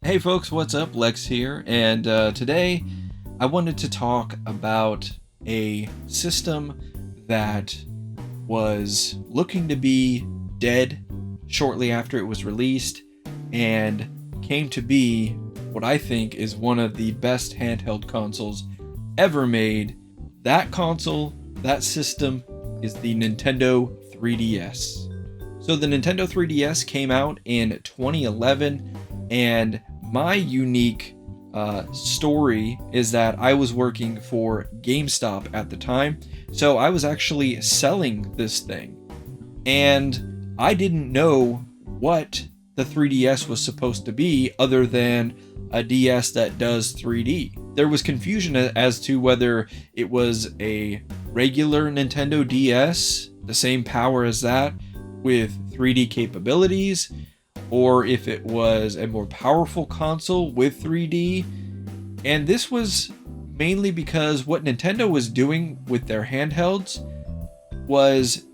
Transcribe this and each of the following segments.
Hey folks, what's up? Lex here, and today I wanted to talk about a system that was looking to be dead shortly after it was released and came to be what I think is one of the best handheld consoles ever made. That console, that system, is the Nintendo 3DS. So the Nintendo 3DS came out in 2011, and my unique story is that I was working for GameStop at the time, so I was actually selling this thing, and I didn't know what the 3DS was supposed to be other than a DS that does 3D. There was confusion as to whether it was a regular Nintendo DS, the same power as that, with 3D capabilities, or if it was a more powerful console with 3D. And this was mainly because what Nintendo was doing with their handhelds was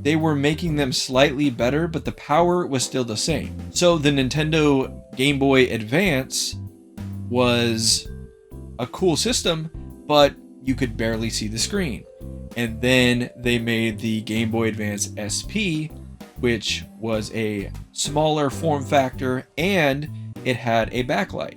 they were making them slightly better, but the power was still the same. So the Nintendo Game Boy Advance was a cool system, but you could barely see the screen. And then they made the Game Boy Advance SP, which was a smaller form factor, and it had a backlight.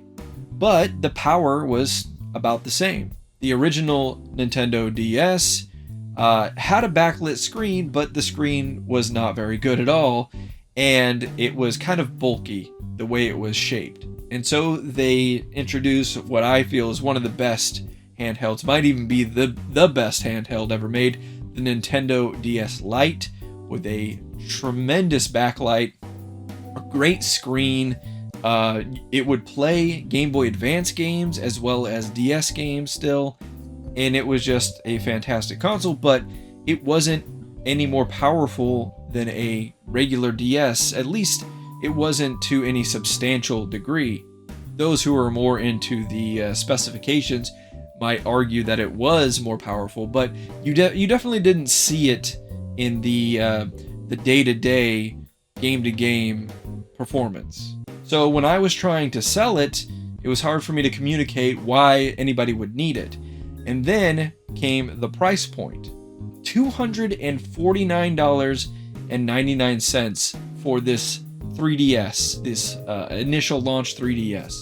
But the power was about the same. The original Nintendo DS had a backlit screen, but the screen was not very good at all, and it was kind of bulky the way it was shaped. And so they introduced what I feel is one of the best handhelds, might even be the best handheld ever made, the Nintendo DS Lite, with a tremendous backlight, a great screen. It would play Game Boy Advance games as well as DS games still, and it was just a fantastic console, but it wasn't any more powerful than a regular DS. At least it wasn't to any substantial degree. Those who are more into the specifications might argue that it was more powerful, but you definitely didn't see it in the day-to-day, game-to-game performance. So when I was trying to sell it, it was hard for me to communicate why anybody would need it. And then came the price point. $249.99 for this 3DS, this initial launch 3DS,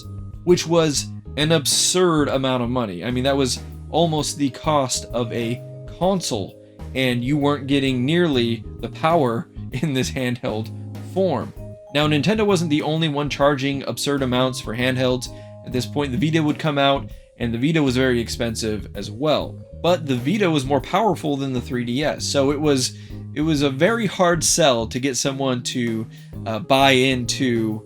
which was an absurd amount of money. I mean, that was almost the cost of a console, and you weren't getting nearly the power in this handheld form. Now, Nintendo wasn't the only one charging absurd amounts for handhelds. At this point, the Vita would come out, and the Vita was very expensive as well. But the Vita was more powerful than the 3DS, so it was a very hard sell to get someone to buy into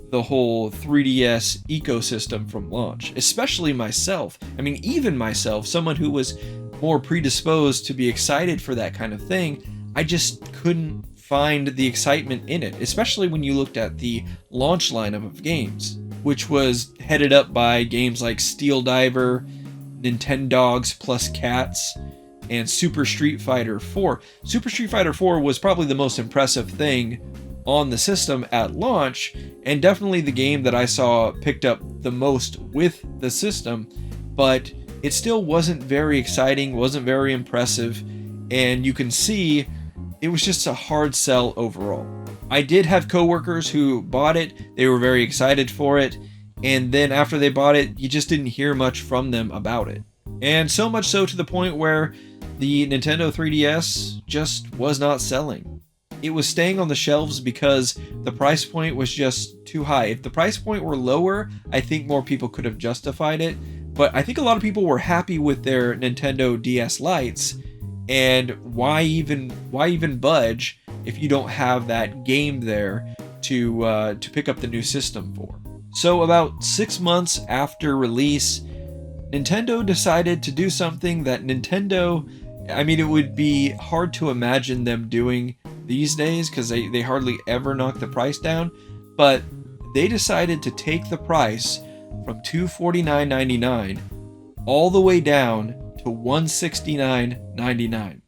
the whole 3DS ecosystem from launch, especially myself. I mean, even myself, someone who was more predisposed to be excited for that kind of thing, I just couldn't find the excitement in it, especially when you looked at the launch lineup of games, which was headed up by games like Steel Diver, Nintendogs plus Cats, and Super Street Fighter 4. Super Street Fighter 4 was probably the most impressive thing on the system at launch, and definitely the game that I saw picked up the most with the system, but it still wasn't very exciting, wasn't very impressive, and you can see it was just a hard sell overall. I did have coworkers who bought it, they were very excited for it, and then after they bought it, you just didn't hear much from them about it. And so much so to the point where the Nintendo 3DS just was not selling. It was staying on the shelves because the price point was just too high. If the price point were lower, I think more people could have justified it. But I think a lot of people were happy with their Nintendo DS Lites, and why even budge if you don't have that game there to pick up the new system for? So about 6 months after release, Nintendo decided to do something that it would be hard to imagine them doing these days because they hardly ever knock the price down, but they decided to take the price from $249.99 all the way down to $169.99.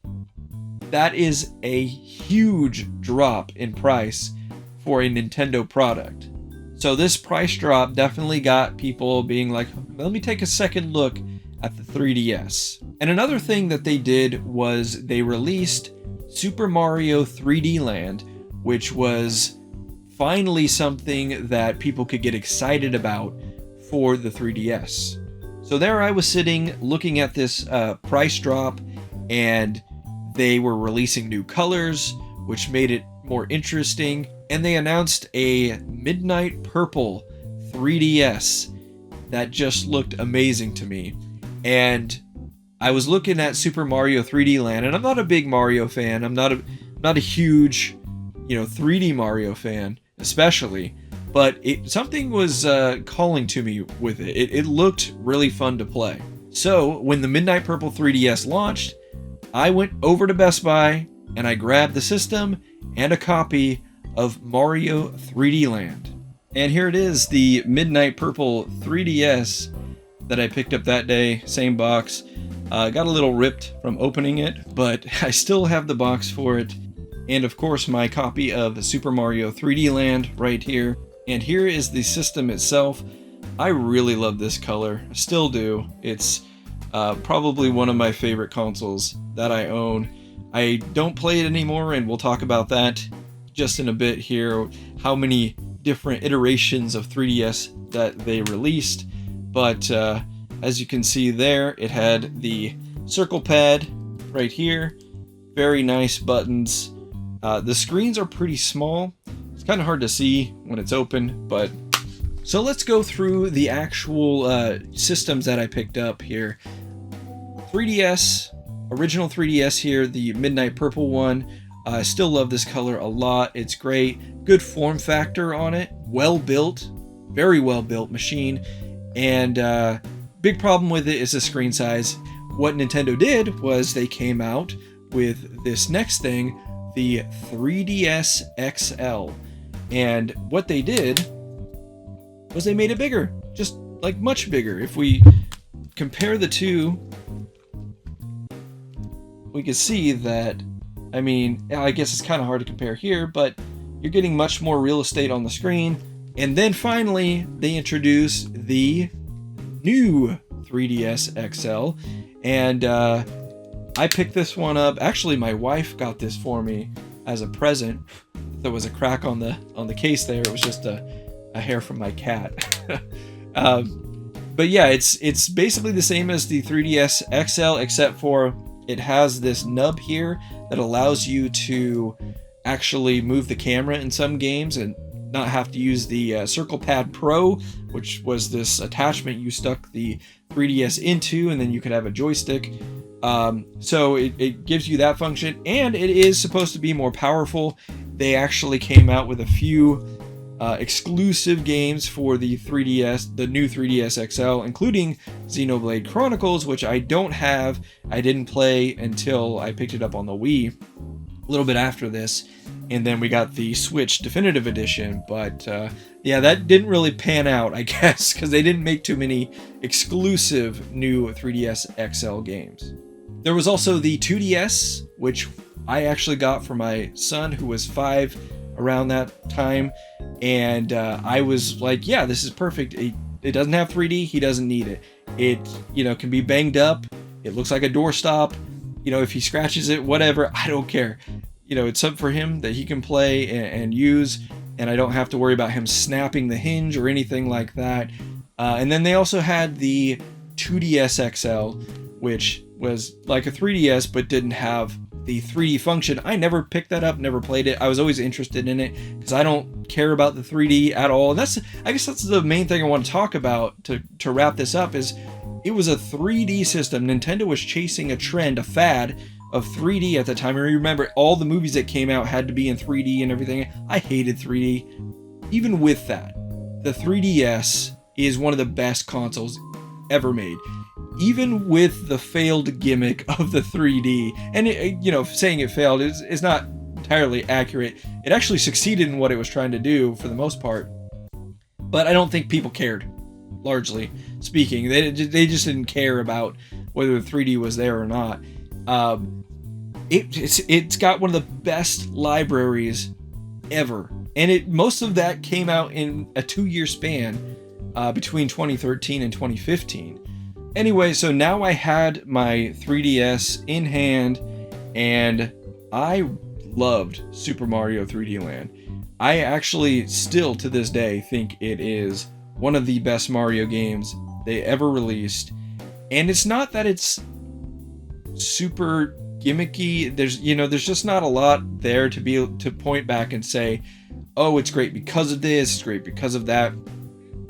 That is a huge drop in price for a Nintendo product. So this price drop definitely got people being like, let me take a second look at the 3DS. And another thing that they did was they released Super Mario 3D Land, which was finally something that people could get excited about for the 3DS. So there I was sitting looking at this price drop, and they were releasing new colors, which made it more interesting. And they announced a Midnight Purple 3DS that just looked amazing to me. And I was looking at Super Mario 3D Land, and I'm not a big Mario fan. I'm not a huge, 3D Mario fan, especially. But something was calling to me with it. It looked really fun to play. So when the Midnight Purple 3DS launched, I went over to Best Buy and I grabbed the system and a copy of Mario 3D Land. And here it is, the Midnight Purple 3DS that I picked up that day, same box. Got a little ripped from opening it, but I still have the box for it. And of course my copy of Super Mario 3D Land right here. And here is the system itself. I really love this color, I still do. It's probably one of my favorite consoles that I own. I don't play it anymore, and we'll talk about that just in a bit here, how many different iterations of 3DS that they released. But as you can see there, it had the circle pad right here, very nice buttons. The screens are pretty small. It's kind of hard to see when it's open, but so let's go through the actual systems that I picked up here. 3DS, original 3DS here, the Midnight Purple one. I still love this color a lot. It's great. Good form factor on it. Well built. Very well built machine. And big problem with it is the screen size. What Nintendo did was they came out with this next thing, the 3DS XL. And what they did was they made it bigger. Just like much bigger. If we compare the two, we can see that, I mean, I guess it's kind of hard to compare here, but you're getting much more real estate on the screen. And then finally, they introduced the new 3DS XL. And I picked this one up. Actually, my wife got this for me as a present. There was a crack on the case there. It was just a hair from my cat. But yeah, it's basically the same as the 3DS XL, except for it has this nub here that allows you to actually move the camera in some games and not have to use the Circle Pad Pro, which was this attachment you stuck the 3DS into, and then you could have a joystick. So it gives you that function, and it is supposed to be more powerful. They actually came out with a few exclusive games for the 3DS, the new 3DS XL, including Xenoblade Chronicles, which I don't have. I didn't play until I picked it up on the Wii a little bit after this, and then we got the Switch Definitive Edition. But yeah, that didn't really pan out, I guess, because they didn't make too many exclusive new 3DS XL games. There was also the 2DS, which I actually got for my son, who was 5 around that time, and I was like, yeah, this is perfect. It doesn't have 3D, he doesn't need it. It can be banged up, it looks like a doorstop, if he scratches it, whatever, I don't care. It's up for him that he can play and use, and I don't have to worry about him snapping the hinge or anything like that. And then they also had the 2DS XL, which was like a 3DS but didn't have the 3D function. I never picked that up, never played it. I was always interested in it because I don't care about the 3D at all. And I guess that's the main thing I want to talk about to wrap this up, is it was a 3D system. Nintendo was chasing a trend, a fad of 3D at the time. I remember all the movies that came out had to be in 3D and everything. I hated 3D. Even with that, the 3DS is one of the best consoles ever made. Even with the failed gimmick of the 3D, and saying it failed is not entirely accurate. It actually succeeded in what it was trying to do for the most part, but I don't think people cared. Largely speaking, they just didn't care about whether the 3D was there or not. It's got one of the best libraries ever And most of that came out in a 2-year span between 2013 and 2015. Anyway, so now I had my 3DS in hand, and I loved Super Mario 3D Land. I actually still to this day think it is one of the best Mario games they ever released. And it's not that it's super gimmicky. There's just not a lot there to be able to point back and say, oh, it's great because of this, it's great because of that.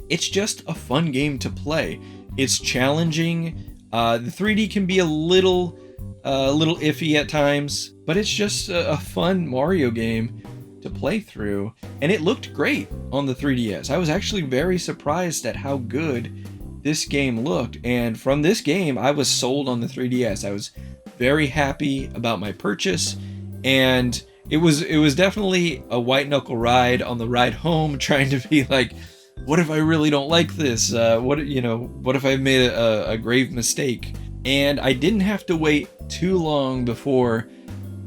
It's just a fun game to play. It's challenging. The 3D can be a little iffy at times, but it's just a fun Mario game to play through, and it looked great on the 3DS. I was actually very surprised at how good this game looked, and from this game, I was sold on the 3DS. I was very happy about my purchase, and it was definitely a white knuckle ride on the ride home, trying to be like, what if I really don't like this? What if I made a grave mistake? And I didn't have to wait too long before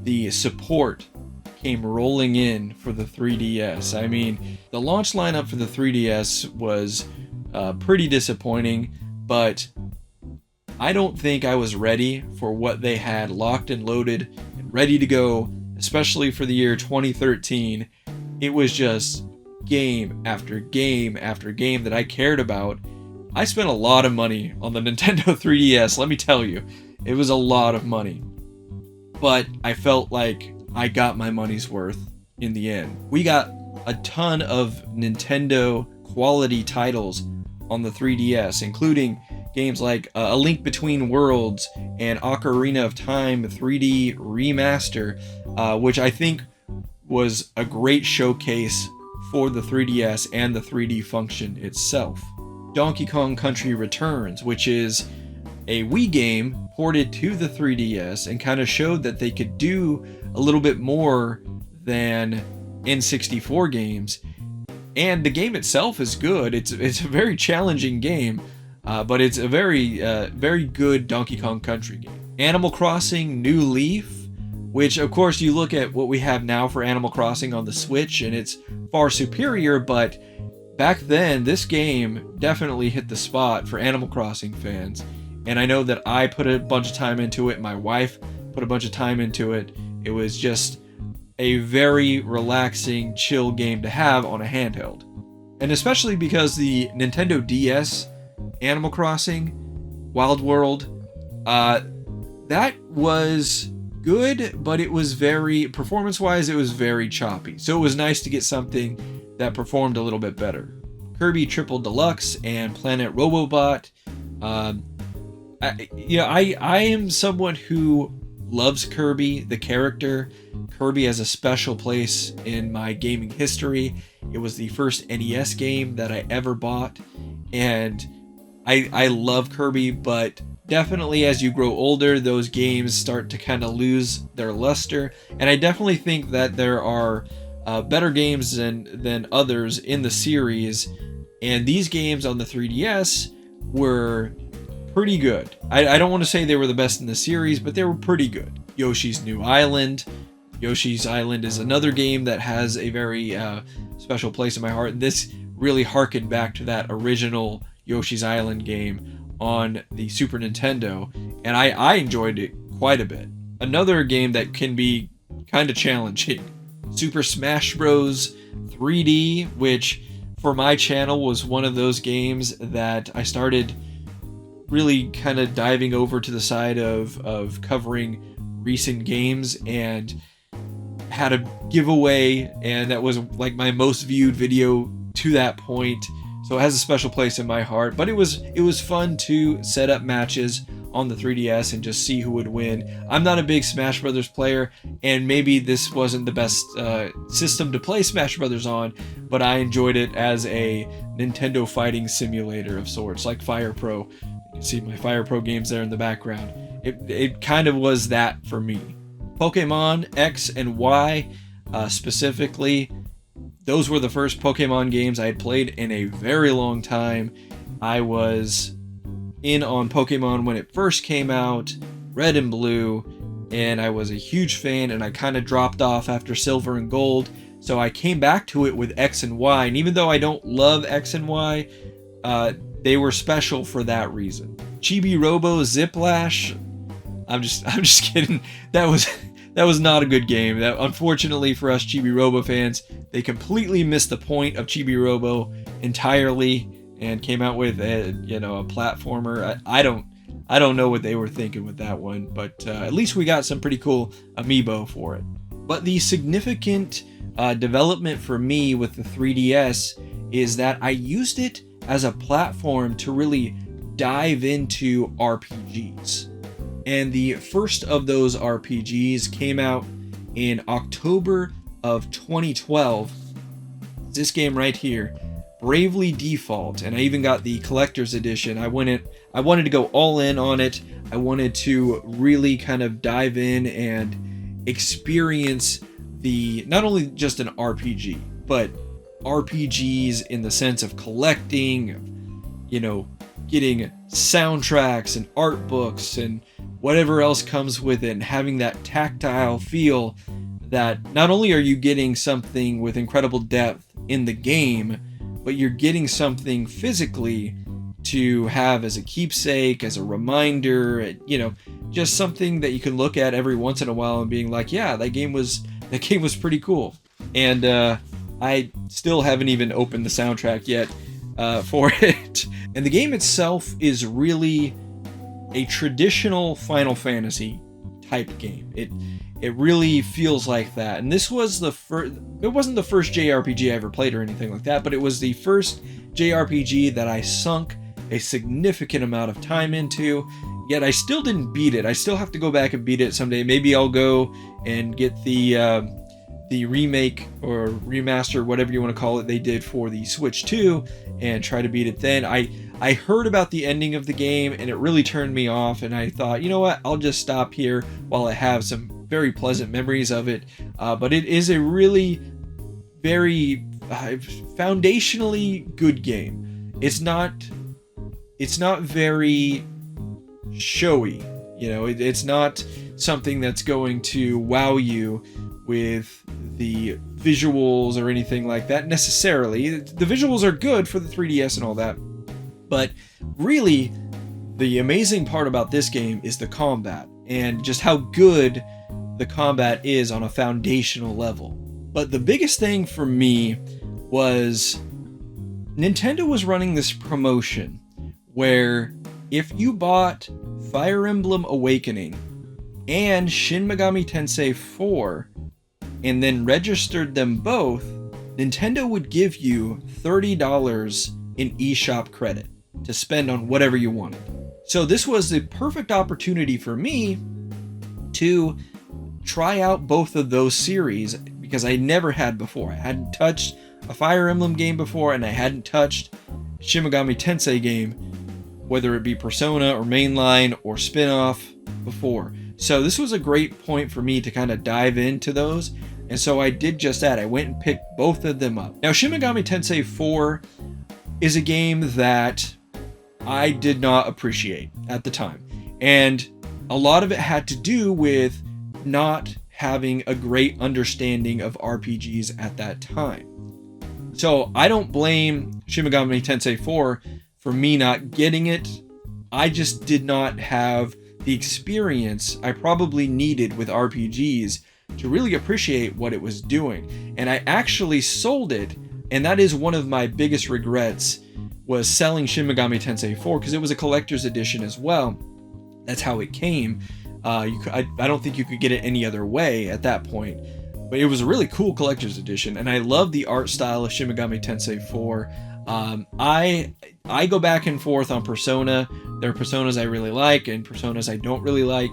the support came rolling in for the 3DS. I mean, the launch lineup for the 3DS was pretty disappointing, but I don't think I was ready for what they had locked and loaded and ready to go, especially for the year 2013. It was just game after game after game that I cared about. I spent a lot of money on the Nintendo 3DS, let me tell you. It was a lot of money. But I felt like I got my money's worth in the end. We got a ton of Nintendo quality titles on the 3DS, including games like A Link Between Worlds and Ocarina of Time 3D Remaster, which I think was a great showcase for the 3DS and the 3D function itself. Donkey Kong Country Returns, which is a Wii game ported to the 3DS and kind of showed that they could do a little bit more than N64 games. And the game itself is good. It's a very challenging game, but it's a very good Donkey Kong Country game. Animal Crossing New Leaf, which of course you look at what we have now for Animal Crossing on the Switch and it's far superior, but back then this game definitely hit the spot for Animal Crossing fans. And I know that I put a bunch of time into it, my wife put a bunch of time into it. It was just a very relaxing, chill game to have on a handheld. And especially because the Nintendo DS Animal Crossing Wild World, that was good, but it was performance-wise, it was very choppy. So it was nice to get something that performed a little bit better. Kirby Triple Deluxe and Planet Robobot. I am someone who loves Kirby, the character. Kirby has a special place in my gaming history. It was the first NES game that I ever bought, and I love Kirby, but definitely as you grow older, those games start to kind of lose their luster, and I definitely think that there are better games than others in the series, and these games on the 3DS were pretty good. I don't want to say they were the best in the series, but they were pretty good. Yoshi's New Island. Yoshi's Island is another game that has a very special place in my heart, and this really harkened back to that original Yoshi's Island game on the Super Nintendo, and I enjoyed it quite a bit. Another game that can be kind of challenging, Super Smash Bros. 3D, which for my channel was one of those games that I started really kind of diving over to the side of covering recent games, and had a giveaway, and that was like my most viewed video to that point. So it has a special place in my heart, but it was fun to set up matches on the 3DS and just see who would win. I'm not a big Smash Brothers player, and maybe this wasn't the best system to play Smash Brothers on, but I enjoyed it as a Nintendo fighting simulator of sorts, like Fire Pro. You can see my Fire Pro games there in the background. It kind of was that for me. Pokemon X and Y, specifically, those were the first Pokemon games I had played in a very long time. I was in on Pokemon when it first came out, Red and Blue, and I was a huge fan, and I kind of dropped off after Silver and Gold. So I came back to it with X and Y, and even though I don't love X and Y, they were special for that reason. Chibi Robo Ziplash, I'm just kidding. That was not a good game. That, unfortunately for us Chibi Robo fans, they completely missed the point of Chibi Robo entirely and came out with a platformer. I don't know what they were thinking with that one, but at least we got some pretty cool amiibo for it. But the significant development for me with the 3DS is that I used it as a platform to really dive into RPGs. And the first of those RPGs came out in October of 2012. This game right here, Bravely Default, and I even got the collector's edition. I wanted to go all in on it. I wanted to really kind of dive in and experience the, not only just an RPG, but RPGs in the sense of collecting, getting soundtracks and art books and whatever else comes with it, and having that tactile feel that not only are you getting something with incredible depth in the game, but you're getting something physically to have as a keepsake, as a reminder, just something that you can look at every once in a while and being like, yeah, that game was pretty cool. And I still haven't even opened the soundtrack yet for it. And the game itself is really a traditional Final Fantasy type game. It really feels like that. And this was the first, it wasn't the first JRPG I ever played or anything like that, but it was the first JRPG that I sunk a significant amount of time into, yet I still didn't beat it. I still have to go back and beat it someday. Maybe I'll go and get the remake or remaster, whatever you want to call it, they did for the Switch 2 and try to beat it then. I heard about the ending of the game and it really turned me off, and I thought, you know what, I'll just stop here while I have some very pleasant memories of it. But it is a really very foundationally good game. It's not very showy, it's not something that's going to wow you with the visuals or anything like that necessarily. The visuals are good for the 3DS and all that, but really the amazing part about this game is the combat and just how good the combat is on a foundational level. But the biggest thing for me was Nintendo was running this promotion where if you bought Fire Emblem Awakening and Shin Megami Tensei 4 and then registered them both, Nintendo would give you $30 in eShop credit to spend on whatever you wanted. So this was the perfect opportunity for me to try out both of those series because I never had before. I hadn't touched a Fire Emblem game before, and I hadn't touched Shin Megami Tensei game, whether it be Persona or mainline or spin-off before. So this was a great point for me to kind of dive into those, and so I did just that. I went and picked both of them up. Now, Shin Megami Tensei 4 is a game that I did not appreciate at the time, and a lot of it had to do with not having a great understanding of RPGs at that time. So I don't blame Shin Megami Tensei 4 for me not getting it. I just did not have the experience I probably needed with RPGs to really appreciate what it was doing. And I actually sold it, and that is one of my biggest regrets, was selling Shin Megami Tensei 4, because it was a collector's edition as well. That's how it came. I don't think you could get it any other way at that point. But it was a really cool collector's edition, and I love the art style of Shin Megami Tensei 4. I go back and forth on Persona. There are Personas I really like and Personas I don't really like.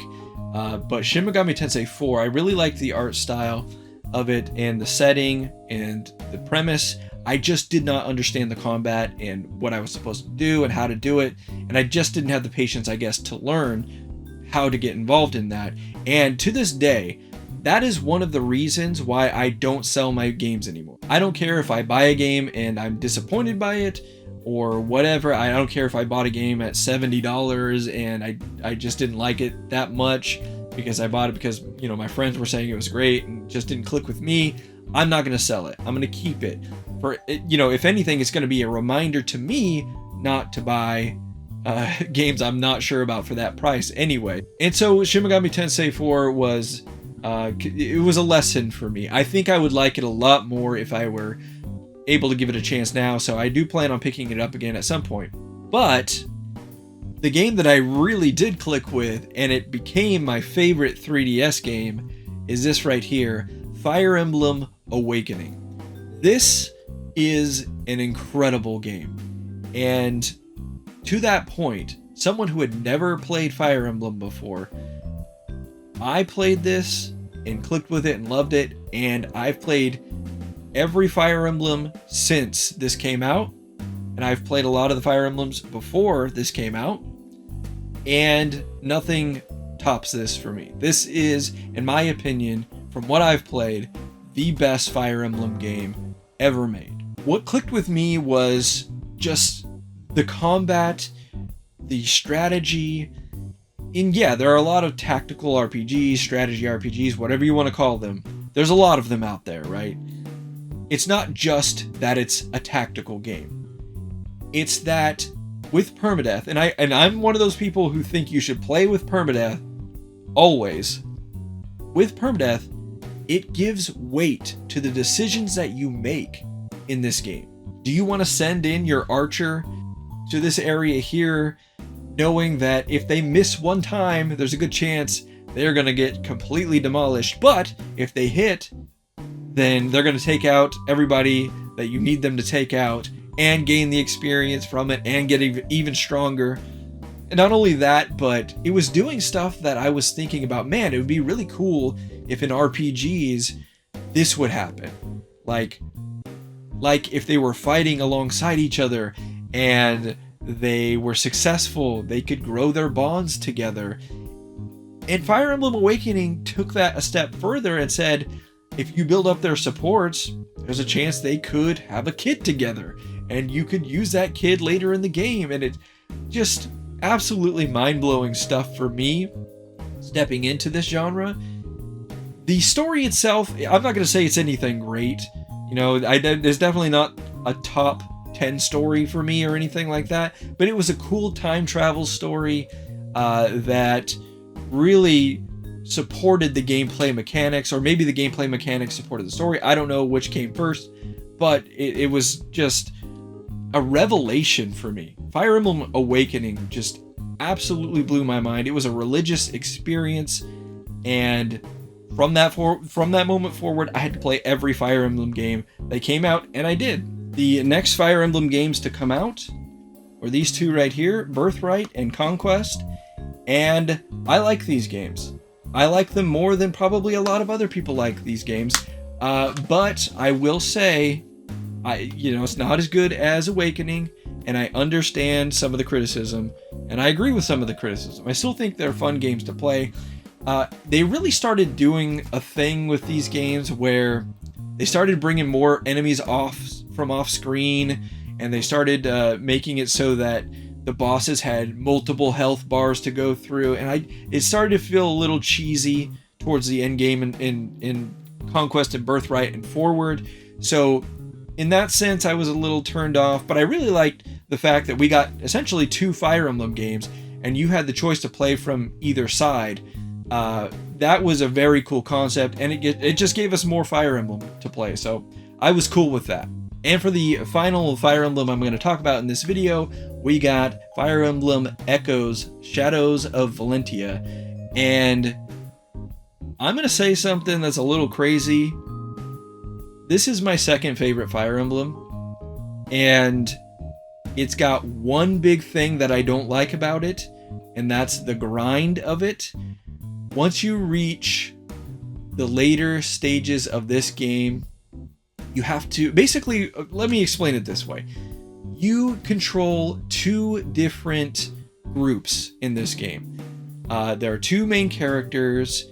But Shin Megami Tensei 4, I really liked the art style of it and the setting and the premise. I just did not understand the combat and what I was supposed to do and how to do it. And I just didn't have the patience, I guess, to learn how to get involved in that. And to this day, that is one of the reasons why I don't sell my games anymore. I don't care if I buy a game and I'm disappointed by it or whatever. I don't care if I bought a game at $70 and I just didn't like it that much because I bought it because, my friends were saying it was great and just didn't click with me. I'm not going to sell it. I'm going to keep it. For, you know, if anything, it's going to be a reminder to me not to buy games I'm not sure about for that price anyway. And so Shin Megami Tensei 4 was, it was a lesson for me. I think I would like it a lot more if I were able to give it a chance now, so I do plan on picking it up again at some point. But the game that I really did click with, and it became my favorite 3DS game, is this right here, Fire Emblem Awakening. This is an incredible game. And to that point, someone who had never played Fire Emblem before, I played this and clicked with it and loved it, and I've played every Fire Emblem since this came out, and I've played a lot of the Fire Emblems before this came out, and nothing tops this for me. This is, in my opinion, from what I've played, the best Fire Emblem game ever made. What clicked with me was just the combat, the strategy, and yeah, there are a lot of tactical RPGs, strategy RPGs, whatever you want to call them. There's a lot of them out there, right? It's not just that it's a tactical game. It's that with permadeath, and I'm one of those people who think you should play with permadeath always. With permadeath, it gives weight to the decisions that you make in this game. Do you want to send in your archer to this area here, knowing that if they miss one time, there's a good chance they're going to get completely demolished, but if they hit, then they're going to take out everybody that you need them to take out and gain the experience from it and get even stronger. And not only that, but it was doing stuff that I was thinking about, man, it would be really cool if in RPGs this would happen. Like if they were fighting alongside each other and they were successful, they could grow their bonds together. And Fire Emblem Awakening took that a step further and said, if you build up their supports, there's a chance they could have a kid together, and you could use that kid later in the game. And it just absolutely mind-blowing stuff for me stepping into this genre. The story itself, I'm not going to say it's anything great. You know, there's definitely not a top 10 story for me or anything like that, but it was a cool time travel story that really supported the gameplay mechanics, or maybe the gameplay mechanics supported the story. I don't know which came first, but it was just a revelation for me. Fire Emblem Awakening just absolutely blew my mind. It was a religious experience, and from that moment forward, I had to play every Fire Emblem game that came out, and I did. The next Fire Emblem games to come out were these two right here, Birthright and Conquest, and I like these games. I like them more than probably a lot of other people like these games, but I will say, it's not as good as Awakening, and I understand some of the criticism, and I agree with some of the criticism. I still think they're fun games to play. They really started doing a thing with these games where they started bringing more enemies from off screen, and they started making it so that the bosses had multiple health bars to go through, and it started to feel a little cheesy towards the end game in Conquest and Birthright and forward. So in that sense, I was a little turned off, but I really liked the fact that we got essentially two Fire Emblem games, and you had the choice to play from either side. That was a very cool concept, and it just gave us more Fire Emblem to play, so I was cool with that. And for the final Fire Emblem I'm going to talk about in this video, we got Fire Emblem Echoes Shadows of Valentia. And I'm going to say something that's a little crazy. This is my second favorite Fire Emblem, and it's got one big thing that I don't like about it, and that's the grind of it. Once you reach the later stages of this game, you have to, basically, let me explain it this way. You control two different groups in this game. There are two main characters,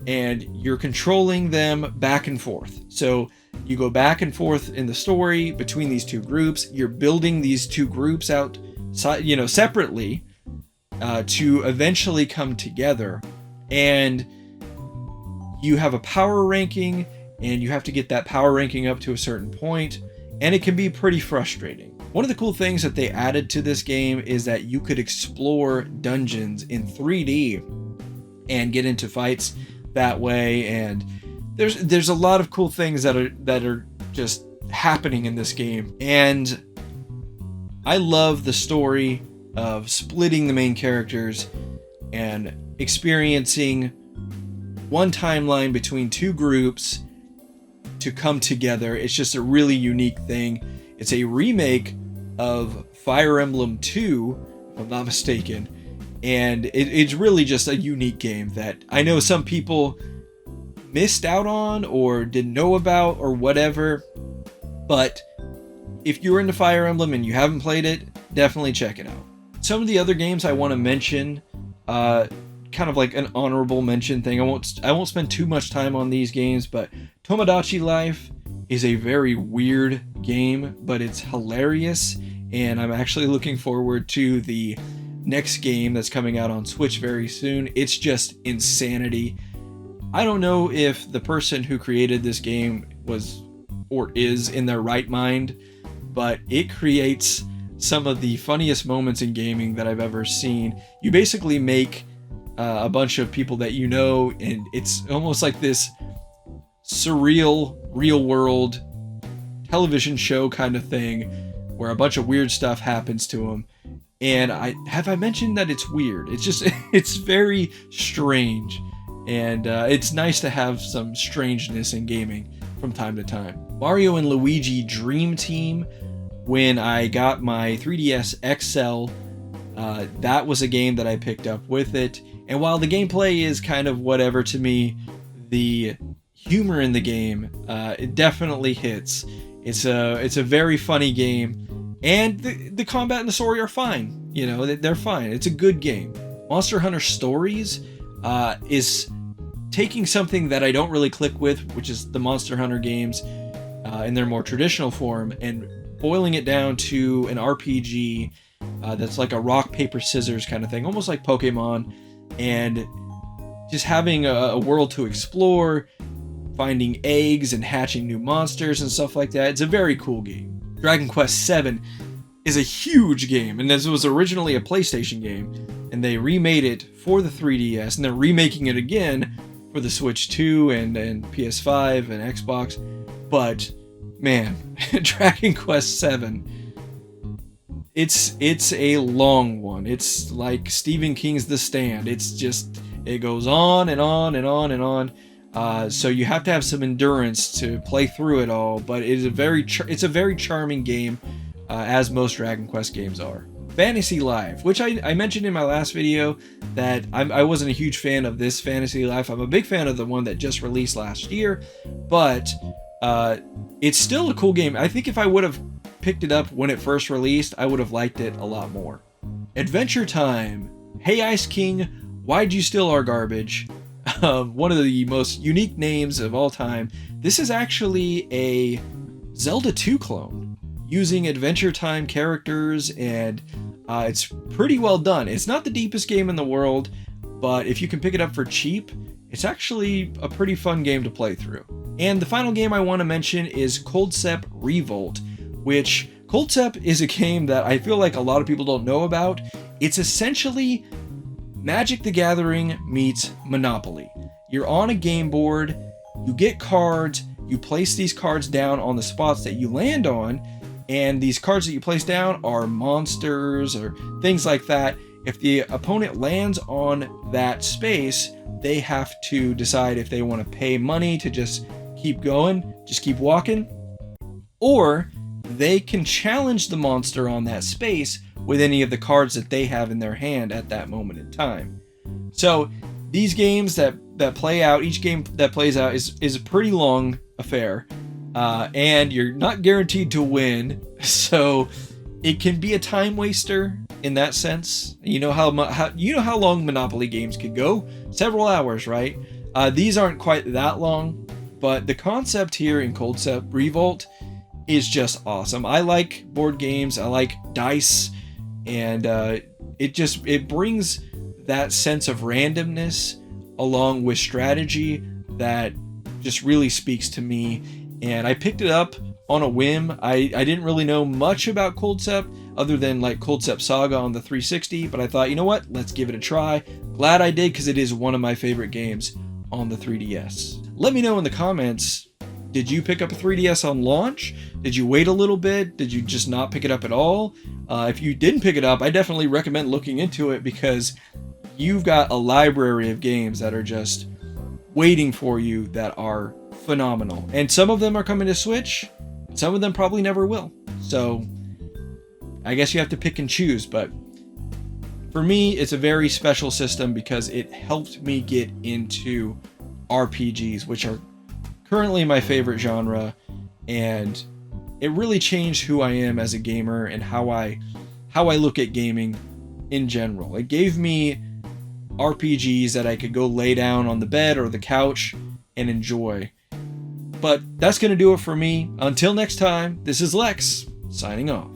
and you're controlling them back and forth. So you go back and forth in the story between these two groups. You're building these two groups out, separately, to eventually come together. And you have a power ranking, and you have to get that power ranking up to a certain point, and it can be pretty frustrating. One of the cool things that they added to this game is that you could explore dungeons in 3D and get into fights that way, and there's a lot of cool things that are just happening in this game. And I love the story of splitting the main characters and experiencing one timeline between two groups to come together. It's just a really unique thing. It's a remake of Fire Emblem 2, if I'm not mistaken, and it's really just a unique game that I know some people missed out on or didn't know about or whatever, but if you're into Fire Emblem and you haven't played it, definitely check it out. Some of the other games I want to mention, kind of like an honorable mention thing. I won't spend too much time on these games, but Tomodachi Life is a very weird game, but it's hilarious, and I'm actually looking forward to the next game that's coming out on Switch very soon. It's just insanity. I don't know if the person who created this game was or is in their right mind, but it creates some of the funniest moments in gaming that I've ever seen. You basically make a bunch of people that you know, and it's almost like this surreal, real world television show kind of thing where a bunch of weird stuff happens to them. And I mentioned that it's weird. It's just, it's very strange. And it's nice to have some strangeness in gaming from time to time. Mario and Luigi Dream Team, when I got my 3DS XL, that was a game that I picked up with it. And while the gameplay is kind of whatever to me, the humor in the game, it definitely hits. It's a very funny game, and the combat and the story are fine. You know, they're fine. It's a good game. Monster Hunter Stories is taking something that I don't really click with, which is the Monster Hunter games in their more traditional form, and boiling it down to an RPG that's like a rock, paper, scissors kind of thing, almost like Pokemon, and just having a world to explore, finding eggs and hatching new monsters and stuff like that. It's a very cool game. Dragon Quest VII is a huge game, and this was originally a PlayStation game, and they remade it for the 3DS, and they're remaking it again for the Switch 2 and PS5 and Xbox. But man, Dragon Quest VII, it's a long one. It's like Stephen King's The Stand. It's just, it goes on and on and on and on. So you have to have some endurance to play through it all, but it is it's a very charming game, as most Dragon Quest games are. Fantasy Life, which I mentioned in my last video that I wasn't a huge fan of this Fantasy Life. I'm a big fan of the one that just released last year, but it's still a cool game. I think if I would have picked it up when it first released, I would have liked it a lot more. Adventure Time. Hey Ice King, why'd you steal our garbage? One of the most unique names of all time. This is actually a Zelda 2 clone using Adventure Time characters, and it's pretty well done. It's not the deepest game in the world, but if you can pick it up for cheap, it's actually a pretty fun game to play through. And the final game I want to mention is Coldcept Revolt, which Coldcept is a game that I feel like a lot of people don't know about. It's essentially Magic the Gathering meets Monopoly. You're on a game board, you get cards, you place these cards down on the spots that you land on, and these cards that you place down are monsters or things like that. If the opponent lands on that space, they have to decide if they want to pay money to just keep going, just keep walking, or they can challenge the monster on that space with any of the cards that they have in their hand at that moment in time. So these games that play out, each game that plays out is a pretty long affair, and you're not guaranteed to win, so it can be a time waster in that sense. You know how long Monopoly games could go? Several hours, right? These aren't quite that long, but the concept here in Coldcept Revolt is just awesome. I like board games, I like dice, and it brings that sense of randomness along with strategy that just really speaks to me. And I picked it up on a whim. I didn't really know much about Coldcept other than like Coldcept Saga on the 360, but I thought, you know what, let's give it a try. Glad I did, because it is one of my favorite games on the 3DS. Let me know in the comments, did you pick up a 3DS on launch? Did you wait a little bit? Did you just not pick it up at all? If you didn't pick it up, I definitely recommend looking into it, because you've got a library of games that are just waiting for you that are phenomenal. And some of them are coming to Switch, some of them probably never will. So I guess you have to pick and choose, but for me, it's a very special system because it helped me get into RPGs, which are currently my favorite genre, and it really changed who I am as a gamer and how I look at gaming in general. It gave me RPGs that I could go lay down on the bed or the couch and enjoy. But that's going to do it for me. Until next time, this is Lex, signing off.